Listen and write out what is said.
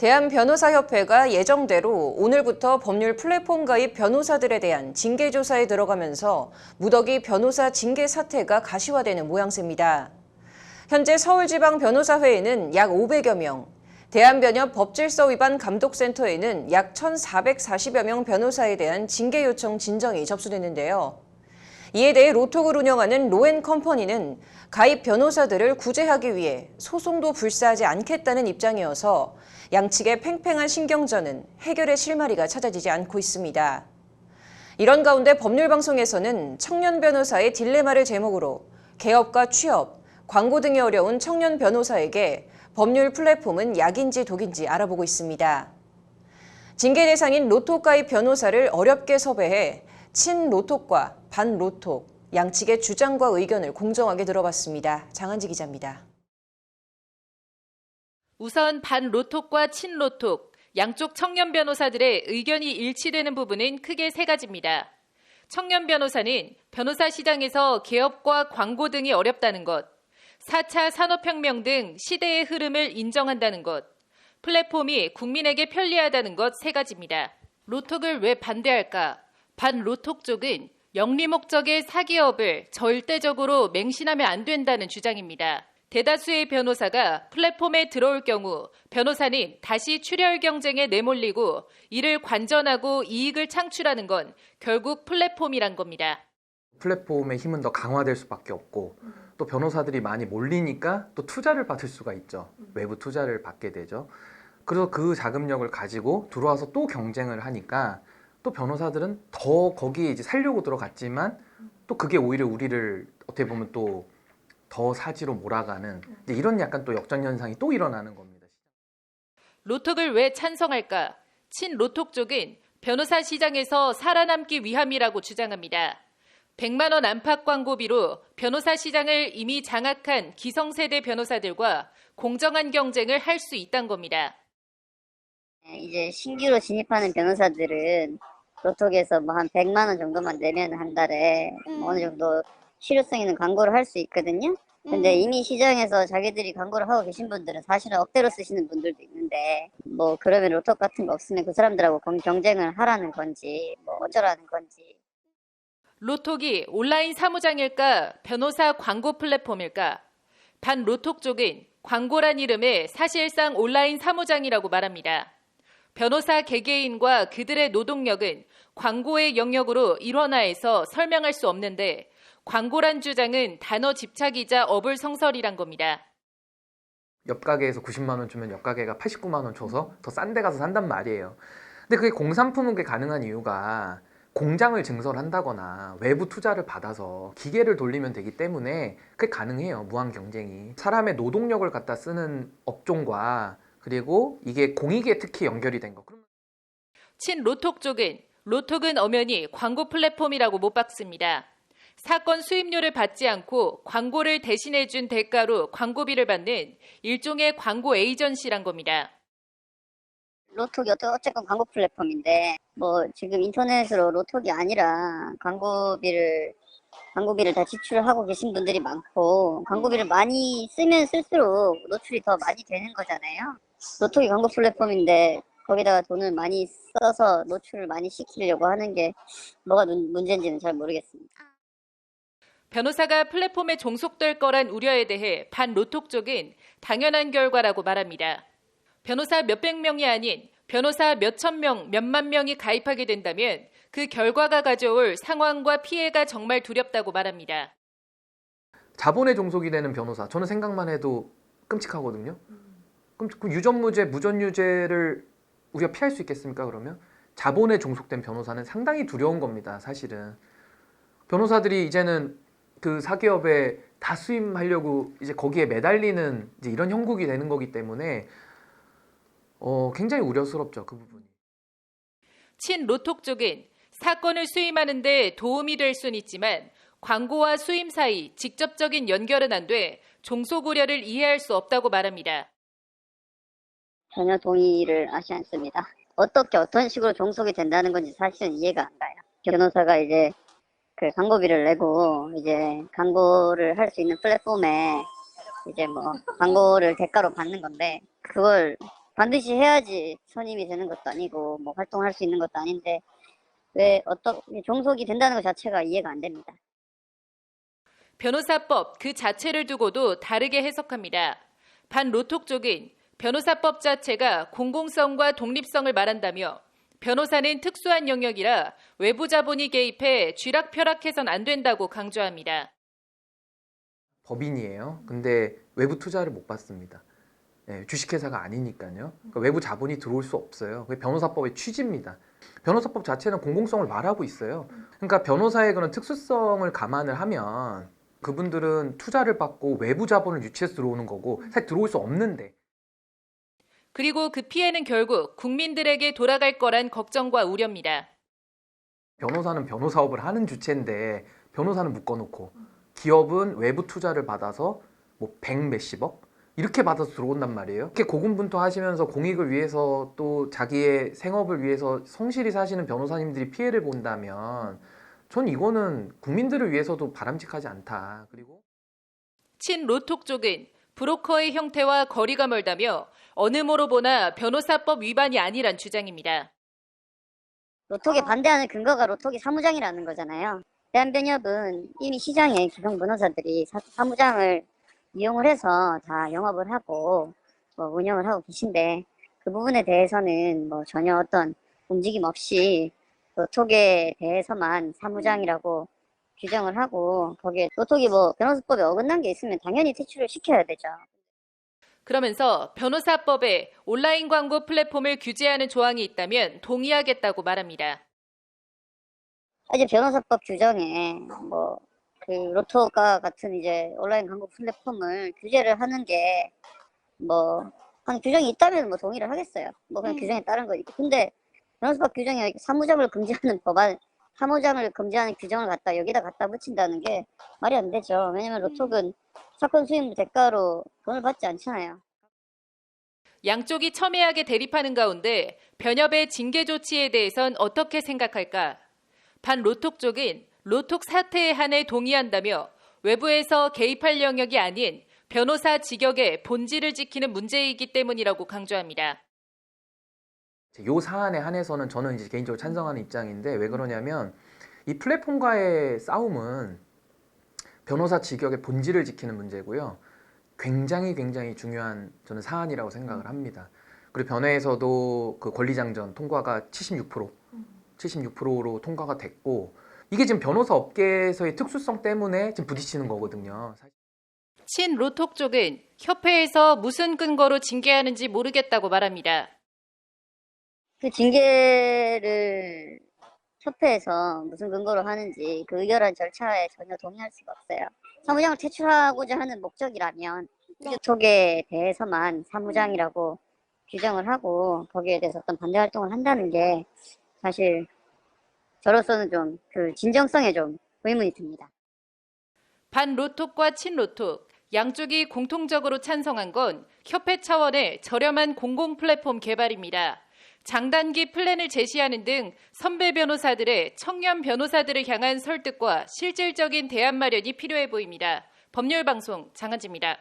대한변호사협회가 예정대로 오늘부터 법률 플랫폼 가입 변호사들에 대한 징계조사에 들어가면서 무더기 변호사 징계 사태가 가시화되는 모양새입니다. 현재 서울지방변호사회에는 약 500여 명, 대한변협 법질서 위반 감독센터에는 약 1,440여 명 변호사에 대한 징계 요청 진정이 접수됐는데요. 이에 대해 로톡을 운영하는 로앤컴퍼니는 가입 변호사들을 구제하기 위해 소송도 불사하지 않겠다는 입장이어서 양측의 팽팽한 신경전은 해결의 실마리가 찾아지지 않고 있습니다. 이런 가운데 법률방송에서는 청년 변호사의 딜레마를 제목으로 개업과 취업, 광고 등이 어려운 청년 변호사에게 법률 플랫폼은 약인지 독인지 알아보고 있습니다. 징계 대상인 로톡 가입 변호사를 어렵게 섭외해 친로톡과 반로톡, 양측의 주장과 의견을 공정하게 들어봤습니다. 장한지 기자입니다. 우선 반로톡과 친로톡, 양쪽 청년 변호사들의 의견이 일치되는 부분은 크게 세 가지입니다. 청년 변호사는 변호사 시장에서 개업과 광고 등이 어렵다는 것, 4차 산업혁명 등 시대의 흐름을 인정한다는 것, 플랫폼이 국민에게 편리하다는 것 세 가지입니다. 로톡을 왜 반대할까? 반로톡 쪽은 영리 목적의 사기업을 절대적으로 맹신하면 안 된다는 주장입니다. 대다수의 변호사가 플랫폼에 들어올 경우 변호사는 다시 출혈 경쟁에 내몰리고 이를 관전하고 이익을 창출하는 건 결국 플랫폼이란 겁니다. 플랫폼의 힘은 더 강화될 수밖에 없고 또 변호사들이 많이 몰리니까 또 투자를 받을 수가 있죠. 외부 투자를 받게 되죠. 그래서 그 자금력을 가지고 들어와서 또 경쟁을 하니까 또 변호사들은 더 거기에 이제 살려고 들어갔지만 또 그게 오히려 우리를 어떻게 보면 또 더 사지로 몰아가는 이런 약간 또 역전현상이 또 일어나는 겁니다. 로톡을 왜 찬성할까? 친로톡 쪽은 변호사 시장에서 살아남기 위함이라고 주장합니다. 100만 원 안팎 광고비로 변호사 시장을 이미 장악한 기성세대 변호사들과 공정한 경쟁을 할 수 있다는 겁니다. 이제 신규로 진입하는 변호사들은 로톡에서 뭐 한 100만 원 정도만 내면 한 달에 어느 정도 실효성 있는 광고를 할 수 있거든요. 근데 이미 시장에서 자기들이 광고를 하고 계신 분들은 사실은 억대로 쓰시는 분들도 있는데 뭐 그러면 로톡 같은 거 없으면 그 사람들하고 경쟁을 하라는 건지 뭐 어쩌라는 건지. 로톡이 온라인 사무장일까 변호사 광고 플랫폼일까? 반로톡 쪽은 광고란 이름에 사실상 온라인 사무장이라고 말합니다. 변호사 개개인과 그들의 노동력은 광고의 영역으로 일원화해서 설명할 수 없는데 광고란 주장은 단어 집착이자 어불성설이란 겁니다. 옆 가게에서 90만 원 주면 옆 가게가 89만 원 줘서 더 싼 데 가서 산단 말이에요. 근데 그게 공산품목에 가능한 이유가 공장을 증설한다거나 외부 투자를 받아서 기계를 돌리면 되기 때문에 그게 가능해요. 무한 경쟁이. 사람의 노동력을 갖다 쓰는 업종과 그리고 이게 공익에 특히 연결이 된 거. 친로톡 쪽은 로톡은 엄연히 광고 플랫폼이라고 못 박습니다. 사건 수임료를 받지 않고 광고를 대신해준 대가로 광고비를 받는 일종의 광고 에이전시란 겁니다. 로톡이 어쨌건 광고 플랫폼인데 뭐 지금 인터넷으로 로톡이 아니라 광고비를 다 지출하고 계신 분들이 많고 광고비를 많이 쓰면 쓸수록 노출이 더 많이 되는 거잖아요. 로톡이 광고 플랫폼인데 거기다가 돈을 많이 써서 노출을 많이 시키려고 하는 게 뭐가 문제인지는 잘 모르겠습니다. 변호사가 플랫폼에 종속될 거란 우려에 대해 반로톡 쪽은 당연한 결과라고 말합니다. 변호사 몇백 명이 아닌 변호사 몇천 명, 몇만 명이 가입하게 된다면 그 결과가 가져올 상황과 피해가 정말 두렵다고 말합니다. 자본에 종속이 되는 변호사, 저는 생각만 해도 끔찍하거든요. 그럼 그 유전무죄, 무전유죄를 우리가 피할 수 있겠습니까, 그러면? 자본에 종속된 변호사는 상당히 두려운 겁니다, 사실은. 변호사들이 이제는 그 사기업에 다 수임하려고 이제 거기에 매달리는 이제 이런 형국이 되는 거기 때문에 굉장히 우려스럽죠, 그 부분이. 친로톡 쪽은 사건을 수임하는 데 도움이 될 수는 있지만 광고와 수임 사이 직접적인 연결은 안 돼 종속 우려를 이해할 수 없다고 말합니다. 전혀 동의를 하지 않습니다. 어떻게 어떤 식으로 종속이 된다는 건지 사실은 이해가 안 가요. 변호사가 이제 그 광고비를 내고 이제 광고를 할 수 있는 플랫폼에 이제 뭐 광고를 대가로 받는 건데 그걸 반드시 해야지 선임이 되는 것도 아니고 뭐 활동할 수 있는 것도 아닌데 왜 종속이 된다는 것 자체가 이해가 안 됩니다. 변호사법 그 자체를 두고도 다르게 해석합니다. 반로톡 쪽은 변호사법 자체가 공공성과 독립성을 말한다며 변호사는 특수한 영역이라 외부 자본이 개입해 쥐락펴락해선 안 된다고 강조합니다. 법인이에요. 근데 외부 투자를 못 받습니다. 네, 주식회사가 아니니까요. 그러니까 외부 자본이 들어올 수 없어요. 그게 변호사법의 취지입니다. 변호사법 자체는 공공성을 말하고 있어요. 그러니까 변호사의 그런 특수성을 감안을 하면 그분들은 투자를 받고 외부 자본을 유치해서 들어오는 거고 사실 들어올 수 없는데. 그리고 그 피해는 결국 국민들에게 돌아갈 거란 걱정과 우려입니다. 변호사는 변호사업을 하는 주체인데 변호사는 묶어놓고 기업은 외부 투자를 받아서 뭐 100 몇십억? 이렇게 받아서 들어온단 말이에요. 이렇게 고군분투하시면서 공익을 위해서 또 자기의 생업을 위해서 성실히 사시는 변호사님들이 피해를 본다면 전 이거는 국민들을 위해서도 바람직하지 않다. 그리고 친로톡 쪽은 브로커의 형태와 거리가 멀다며 어느 모로 보나 변호사법 위반이 아니란 주장입니다. 로톡에 반대하는 근거가 로톡이 사무장이라는 거잖아요. 대한변협은 이미 시장에 기성 변호사들이 사무장을 이용을 해서 다 영업을 하고 운영을 하고 계신데 그 부분에 대해서는 뭐 전혀 어떤 움직임 없이 로톡에 대해서만 사무장이라고 규정을 하고 거기에 로톡이 뭐 변호사법에 어긋난 게 있으면 당연히 퇴출을 시켜야 되죠. 그러면서 변호사법에 온라인 광고 플랫폼을 규제하는 조항이 있다면 동의하겠다고 말합니다. 이제 변호사법 규정에 뭐 그 로톡과 같은 이제 온라인 광고 플랫폼을 규제를 하는 게 뭐 한 규정이 있다면 뭐 동의를 하겠어요. 뭐 그냥 규정에 따른 거니까. 근데 변호사법 규정에 사무장을 금지하는 사무장을 금지하는 규정을 여기다 갖다 붙인다는 게 말이 안 되죠. 왜냐면 로톡은 사건 수임 대가로 돈을 받지 않잖아요. 양쪽이 첨예하게 대립하는 가운데 변협의 징계 조치에 대해선 어떻게 생각할까? 반로톡 쪽은 로톡 사태에 한해 동의한다며 외부에서 개입할 영역이 아닌 변호사 직역의 본질을 지키는 문제이기 때문이라고 강조합니다. 이 사안에 한해서는 저는 이제 개인적으로 찬성하는 입장인데 왜 그러냐면 이 플랫폼과의 싸움은 변호사 직역의 본질을 지키는 문제고요. 굉장히 중요한 저는 사안이라고 생각을 합니다. 그리고 변회에서도 그 권리장전 통과가 76%로 통과가 됐고 이게 지금 변호사 업계에서의 특수성 때문에 지금 부딪히는 거거든요. 친로톡 쪽은 협회에서 무슨 근거로 징계하는지 모르겠다고 말합니다. 그 징계를 협회에서 무슨 근거로 하는지 그 의결한 절차에 전혀 동의할 수가 없어요. 사무장을 퇴출하고자 하는 목적이라면 로톡에 대해서만 사무장이라고 규정을 하고 거기에 대해서 어떤 반대 활동을 한다는 게 사실 저로서는 좀 그 진정성에 좀 의문이 듭니다. 반로톡과 친로톡 양쪽이 공통적으로 찬성한 건 협회 차원의 저렴한 공공 플랫폼 개발입니다. 장단기 플랜을 제시하는 등 선배 변호사들의 청년 변호사들을 향한 설득과 실질적인 대안 마련이 필요해 보입니다. 법률방송 장한지입니다.